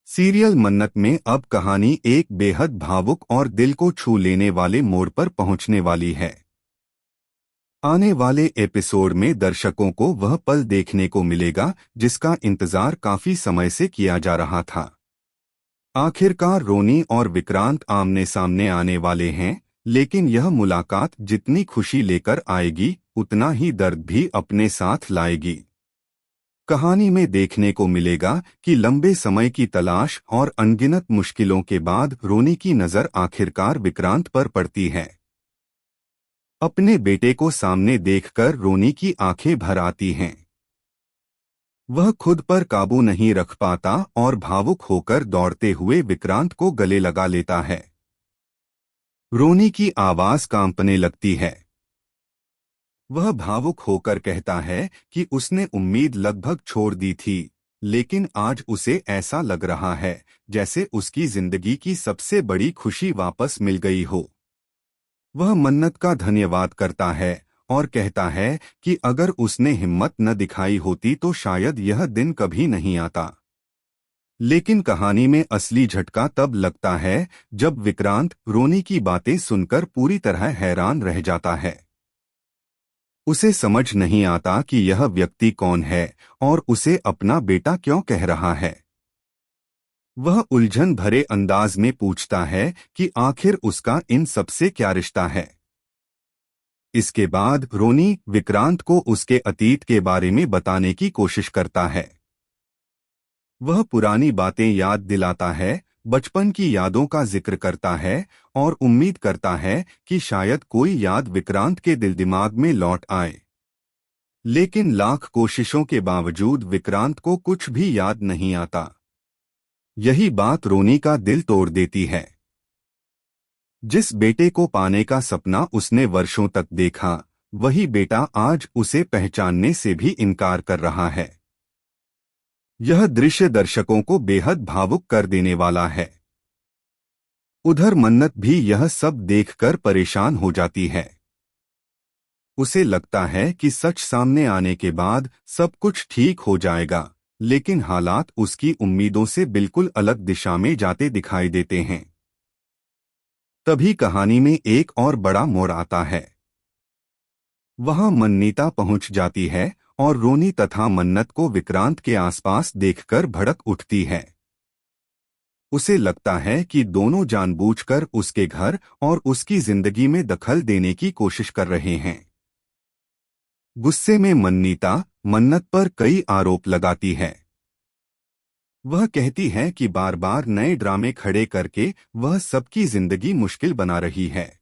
Serial मन्नत में अब कहानी एक बेहद भावुक और दिल को छू लेने वाले मोड़ पर पहुंचने वाली है। आने वाले एपिसोड में दर्शकों को वह पल देखने को मिलेगा जिसका इंतजार काफी समय से किया जा रहा था। आखिरकार रोनी और विक्रांत आमने सामने आने वाले हैं, लेकिन यह मुलाकात जितनी खुशी लेकर आएगी उतना ही दर्द भी अपने साथ लाएगी। कहानी में देखने को मिलेगा कि लंबे समय की तलाश और अनगिनत मुश्किलों के बाद रोनी की नज़र आखिरकार विक्रांत पर पड़ती है। अपने बेटे को सामने देखकर रोनी की आंखें भर आती हैं। वह खुद पर काबू नहीं रख पाता और भावुक होकर दौड़ते हुए विक्रांत को गले लगा लेता है। रोनी की आवाज कांपने लगती है। वह भावुक होकर कहता है कि उसने उम्मीद लगभग छोड़ दी थी, लेकिन आज उसे ऐसा लग रहा है जैसे उसकी जिंदगी की सबसे बड़ी खुशी वापस मिल गई हो। वह मन्नत का धन्यवाद करता है और कहता है कि अगर उसने हिम्मत न दिखाई होती तो शायद यह दिन कभी नहीं आता। लेकिन कहानी में असली झटका तब लगता है जब विक्रांत रोनी की बातें सुनकर पूरी तरह हैरान रह जाता है। उसे समझ नहीं आता कि यह व्यक्ति कौन है और उसे अपना बेटा क्यों कह रहा है। वह उलझन भरे अंदाज में पूछता है कि आखिर उसका इन सबसे क्या रिश्ता है। इसके बाद रोनी विक्रांत को उसके अतीत के बारे में बताने की कोशिश करता है। वह पुरानी बातें याद दिलाता है, बचपन की यादों का जिक्र करता है और उम्मीद करता है कि शायद कोई याद विक्रांत के दिल दिमाग में लौट आए। लेकिन लाख कोशिशों के बावजूद विक्रांत को कुछ भी याद नहीं आता। यही बात रोनी का दिल तोड़ देती है। जिस बेटे को पाने का सपना उसने वर्षों तक देखा, वही बेटा आज उसे पहचानने से भी इनकार कर रहा है। यह दृश्य दर्शकों को बेहद भावुक कर देने वाला है। उधर मन्नत भी यह सब देखकर परेशान हो जाती है। उसे लगता है कि सच सामने आने के बाद सब कुछ ठीक हो जाएगा, लेकिन हालात उसकी उम्मीदों से बिल्कुल अलग दिशा में जाते दिखाई देते हैं। तभी कहानी में एक और बड़ा मोड़ आता है। वहां मन्नीता पहुंच जाती है और रोनी तथा मन्नत को विक्रांत के आसपास देखकर भड़क उठती है। उसे लगता है कि दोनों जानबूझकर उसके घर और उसकी जिंदगी में दखल देने की कोशिश कर रहे हैं। गुस्से में मन्नीता मन्नत पर कई आरोप लगाती है। वह कहती है कि बार बार नए ड्रामे खड़े करके वह सबकी जिंदगी मुश्किल बना रही है।